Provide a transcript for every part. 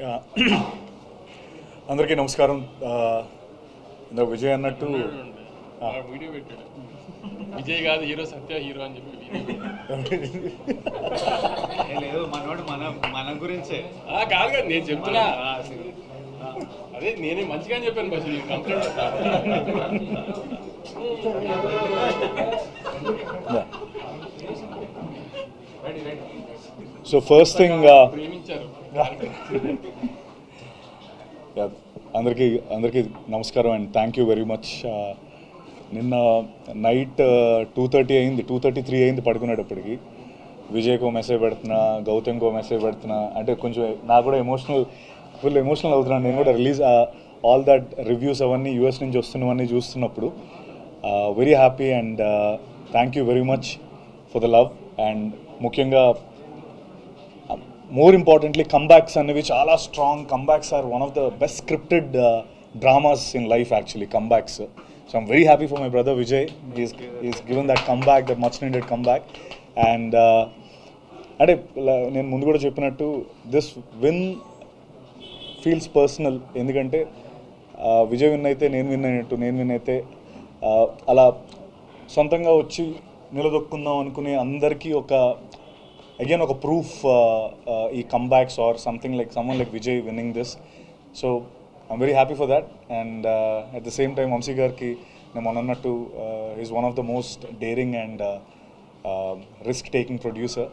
Yeah. అందరికీ నమస్కారం. ఇందాక విజయ్ అన్నట్టు వీడియో పెట్టాడు. విజయ్ కాదు హీరో, సత్య హీరో అని చెప్పి లేదు మనోడు మన గురించే కాదు కదా నేను చెప్తున్నా. అదే నేనే మంచిగా చెప్పాను bus complaint. So first thing ప్రేమించారు. అందరికీ నమస్కారం and thank you very much. నిన్న నైట్ 2:30 అయింది, 2:33 అయింది పడుకునేటప్పటికి. విజయ్కో మెసేజ్ పెడుతున్నా, గౌతమ్కో మెసేజ్ పెడుతున్నా. అంటే కొంచెం నాకు కూడా ఫుల్ ఎమోషనల్ అవుతున్నాను. నేను కూడా రిలీజ్ ఆల్ దట్ రివ్యూస్ అవన్నీ యూఎస్ నుంచి వస్తున్నవన్నీ చూస్తున్నప్పుడు very happy and thank you very much for the love. And ముఖ్యంగా మోర్ ఇంపార్టెంట్లీ కంబ్యాక్స్ అనేవి చాలా strong. Comebacks are one of the best scripted dramas in life actually, comebacks. So I'm very happy for my brother Vijay. Is given that comeback, that much needed comeback. And అంటే నేను ముందు కూడా చెప్పినట్టు this win feels personal. ఎందుకంటే Vijay win అయితే నేను win అయినట్టు, నేను విన్ అయితే అలా సొంతంగా వచ్చి నిలదొక్కుందాం అనుకునే అందరికీ again ఒక ప్రూఫ్ ఈ కంబ్యాక్స్ ఆర్ సంథింగ్ లైక్ సమ్మన్ like Vijay winning this. So I'm very happy for that. And at the same time Vamshi గారికి నేను మొన్నట్టు is one of the most daring and risk taking producer.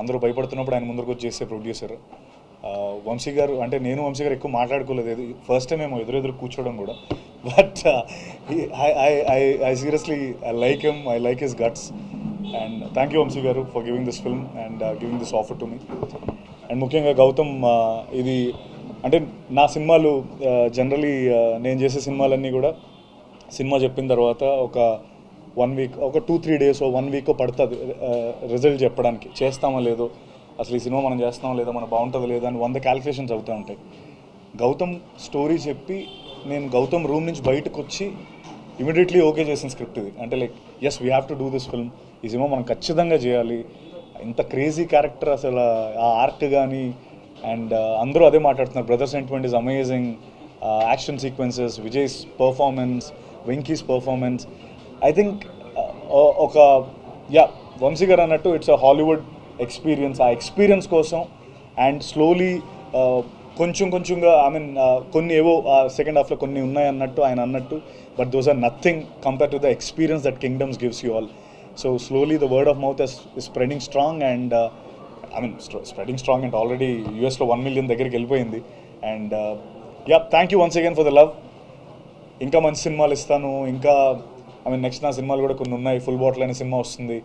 అందరూ భయపడుతున్నప్పుడు ఆయన ముందరకు వచ్చి చేసే ప్రొడ్యూసర్. వంశీ గారు అంటే నేను వంశీ గారు ఎక్కువ మాట్లాడుకోలేదు, ఫస్ట్ టైం ఏమో ఎదురెదురు కూర్చోవడం కూడా. But I seriously I like him, I like his guts. And thank you Vamshi garu for giving this film and giving this offer to me. And ముఖ్యంగా గౌతమ్, ఇది అంటే నా సినిమాలు జనరలీ నేను చేసే సినిమాలన్నీ కూడా సినిమా చెప్పిన తర్వాత ఒక 1 వీక్, ఒక 2-3 డేస్, 1 వీక్ పడుతుంది రిజల్ట్ చెప్పడానికి. చేస్తామో లేదో, అసలు ఈ సినిమా మనం చేస్తామో లేదో, మనం బాగుంటుందో లేదో అని 100 క్యాలిక్యులేషన్స్ అవుతూ ఉంటాయి. గౌతమ్ స్టోరీ చెప్పి నేను గౌతమ్ రూమ్ నుంచి బయటకు వచ్చి ఇమీడియట్లీ ఓకే చేసిన స్క్రిప్ట్ ఇది. అంటే like yes we have to do this film, ఈ సినిమా మనం ఖచ్చితంగా చేయాలి. ఇంత క్రేజీ క్యారెక్టర్, అసలు ఆ ఆర్క్ కానీ. అండ్ అందరూ అదే మాట్లాడుతున్నారు, brother sentiment is amazing, action sequences, Vijay's performance, Venky's performance. I think ఒక వంశీ గారు అన్నట్టు ఇట్స్ అ హాలీవుడ్ ఎక్స్పీరియన్స్. ఆ ఎక్స్పీరియన్స్ కోసం అండ్ స్లోలీ కొంచెంగా ఐ మీన్ కొన్ని ఏవో సెకండ్ హాఫ్లో కొన్ని ఉన్నాయి అన్నట్టు ఆయన అన్నట్టు, but those are nothing compare to the experience that Kingdom's gives you all. So slowly the word of mouth is spreading strong and spreading strong and already US lo 1 million దగ్గరికి వెళ్ళిపోయింది. And thank you once again for the love. ఇంకా మంచి సినిమాలు ఇస్తాను. ఇంకా next నా సినిమాలు కూడా కొన్ని ఉన్నాయి. ఫుల్ బాటిల్ అనే సినిమా వస్తుంది,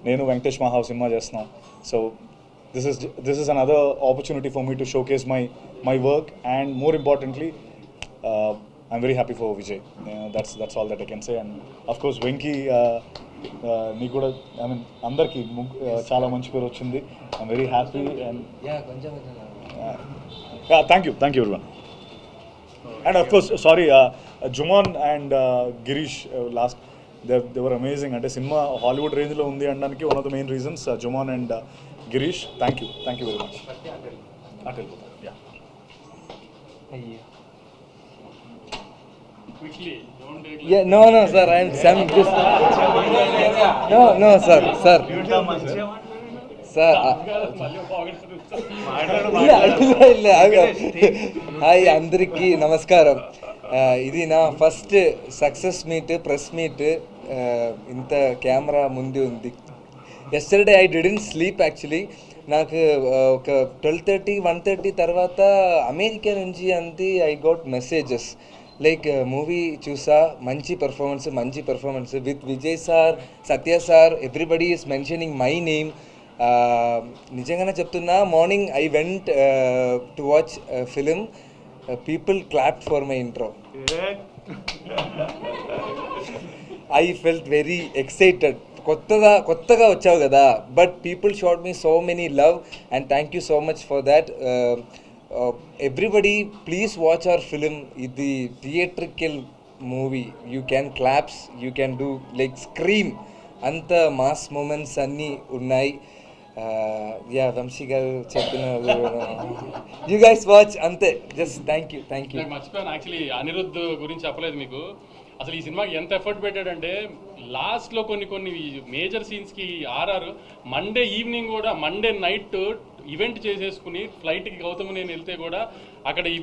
నేను వెంకటేష్ మహావ్ సినిమా చేస్తున్నాం. So this is another opportunity for me to showcase my work, and more importantly I'm very happy for Vijay. That's all that I can say. And of course Venki, నీకు కూడా అందరికీ చాలా మంచి పేరు వచ్చింది. I'm very happy and thank you everyone. And of course sorry Juman and Girish, last they were amazing. అంటే సినిమా Hollywood రేంజ్లో ఉంది అనడానికి one of the main reasons Juman and Girish. Thank you very much. Quickly, don't take Yeah, no, sir. I'm just. No, sir. Hi అందరికీ నమస్కారం. ఇది నా first success meet, press meet. ఇంత కెమెరా ముందు ఉంది. Yesterday I didn't sleep actually. నాకు ఒక 12:30, 1:30 తర్వాత అమెరికా నుంచి అంతే I got messages like movie చూసా, మంచి performance with Vijay sir, Satya sir, everybody is mentioning my name. నిజంగానే చెప్తున్నా, morning I went to watch film, people clapped for my intro. I felt very excited. కొత్తగా వచ్చావు కదా, but people showed me so many love and thank you so much for that. Everybody please watch our film. Idi theatrical movie, you can claps, you can do like scream, anta mass moments anni unnai. Yeah Vamshi గారు చెప్పిన you guys watch అంతే. Just thank you. నాకు మర్చిపోయాను actually Anirudh గురించి చెప్పలేదు మీకు. అసలు ఈ సినిమాకి ఎంత ఎఫర్ట్ పెట్టాడంటే లాస్ట్లో కొన్ని మేజర్ సీన్స్కి ఆర్ఆర్ మండే ఈవినింగ్ కూడా మండే నైట్ ఈవెంట్ చేసేసుకుని ఫ్లైట్కి గౌతమ్ నేను వెళ్తే కూడా అక్కడ ఈ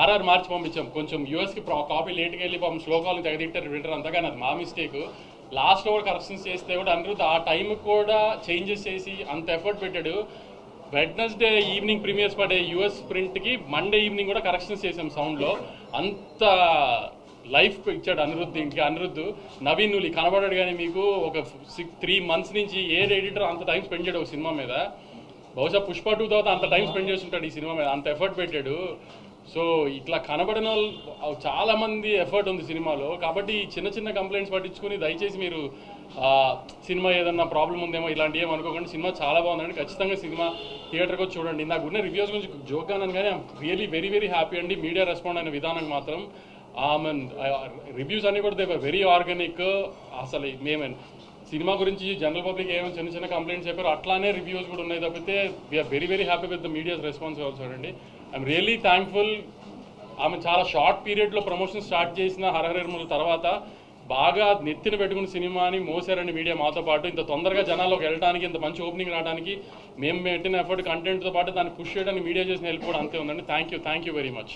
ఆర్ఆర్ మార్చి పంపించాం. కొంచెం యూఎస్కి కాపీ లేట్గా వెళ్ళి పాపం శ్లోకాలను తెగదిట్టారు వింటారు అంతగా అది మా మిస్టేక్. లాస్ట్లో కూడా కరెక్షన్స్ చేస్తే కూడా అనిరుద్ధ్ ఆ టైంకి కూడా చేంజెస్ చేసి అంత ఎఫర్ట్ పెట్టాడు. వెడ్నెస్డే ఈవినింగ్ ప్రీమియర్స్ పడే యూఎస్ ప్రింట్కి మండే ఈవినింగ్ కూడా కరెక్షన్స్ చేసాం సౌండ్లో. అంత లైఫ్ ఇచ్చాడు అనిరుద్ధ్. ఇంకా అనిరుద్ధ్ నవీన్ నులి కనబడాడు కానీ మీకు ఒక 3 months నుంచి ఏ ఎడిటర్ అంత టైం స్పెండ్ చేయడు ఒక సినిమా మీద. బహుశా పుష్ప 2 తర్వాత అంత టైం స్పెండ్ చేస్తుంటాడు ఈ సినిమా మీద, అంత ఎఫర్ట్ పెట్టాడు. సో ఇట్లా కనబడిన వాళ్ళు చాలామంది ఎఫర్ట్ ఉంది సినిమాలో. కాబట్టి చిన్న కంప్లైంట్స్ పట్టించుకుని దయచేసి మీరు సినిమా ఏదన్నా ప్రాబ్లం ఉందేమో ఇలాంటివి ఏమో అనుకోకండి. సినిమా చాలా బాగుందండి. ఖచ్చితంగా సినిమా థియేటర్కి వచ్చి చూడండి. నాకు ఉన్న రివ్యూస్ గురించి జోక్గా అన్నాను కానీ రియలీ వెరీ వెరీ హ్యాపీ అండి. మీడియా రెస్పాండ్ అయిన విధానం మాత్రం రివ్యూస్ అన్నీ కూడా దే వర్ వెరీ ఆర్గానిక్. అసలు మేము సినిమా గురించి జనరల్ పబ్లిక్ ఏమైనా చిన్న కంప్లైంట్స్ చెప్పారు అట్లానే రివ్యూస్ కూడా ఉన్నాయి తప్పితే we're very very happy with the media's response also అండి. I'm really thankful. ఆమె చాలా షార్ట్ పీరియడ్లో ప్రమోషన్ స్టార్ట్ చేసిన హరహరముల తర్వాత బాగా నెత్తిన పెట్టుకున్న సినిమాని మోసారండి మీడియా మాతో పాటు. ఇంత తొందరగా జనాల్లోకి వెళ్ళడానికి, ఇంత మంచి ఓపెనింగ్ రావడానికి మేము పెట్టిన ఎఫర్ట్ కంటెంట్తో పాటు దాన్ని పుష్ చేయడానికి మీడియా చేసిన హెల్ప్ కూడా అంతే ఉందండి. Thank you very much.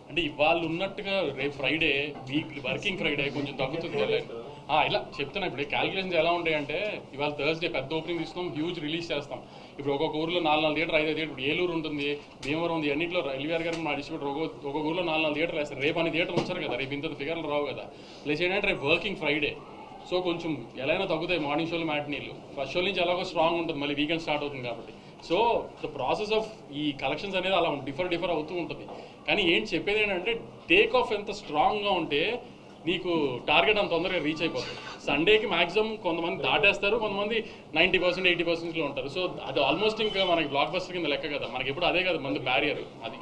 అంటే ఇవాళ ఉన్నట్టుగా రేపు ఫ్రైడే వర్కింగ్ ఫ్రైడే కొంచెం తగ్గుతుంది. ఇలా చెప్తున్నా ఇప్పుడు క్యాలిక్యులేషన్స్ ఎలా ఉంటాయంటే ఇవాళ థర్స్డే పెద్ద ఓపెనింగ్ ఇస్తున్నాం, హ్యూజ్ రిలీజ్ చేస్తాం. ఇప్పుడు ఒక్కొక్క ఊర్లో 4 థియేటర్ 5 థియేటర్. ఇప్పుడు ఏలూరు ఉంటుంది, భీమవరం ఉంది, అన్నింటిలో ఎల్వీఆర్ గారు మా డిస్ట్రిబ్యూటర్ ఒక్కొక్క ఊర్లో 4 థియేటర్ వేస్తారు. రేపు అన్ని థియేటర్ ఉంచారు కదా, రేపు ఇంత ఫిగర్లు రావు కదా. ప్లస్ ఏంటంటే రేపు వర్కింగ్ ఫ్రైడే, సో కొంచెం ఎలా అయినా తగ్గుతాయి మార్నింగ్ షోలు మ్యాట్నీలు. ఫస్ట్ షో నుంచి ఎలాగో స్ట్రాంగ్ ఉంటుంది, మళ్ళీ వీకెండ్ స్టార్ట్ అవుతుంది కాబట్టి. సో ద ప్రాసెస్ ఆఫ్ ఈ కలెక్షన్స్ అనేది అలా డిఫర్ అవుతూ ఉంటుంది. కానీ ఏంటి చెప్పేది ఏంటంటే టేక్ ఆఫ్ ఎంత స్ట్రాంగ్గా ఉంటే నీకు టార్గెట్ అంత తొందరగా రీచ్ అయిపోతుంది. సండేకి మ్యాక్సిమం కొంతమంది దాటేస్తారు, కొంతమంది 90% 80%లో ఉంటారు. సో అది ఆల్మోస్ట్ ఇంకా మనకి బ్లాక్ బస్టర్ కింద లెక్క కదా, మనకి ఎప్పుడు అదే కదా మంది బ్యారియర్ అది.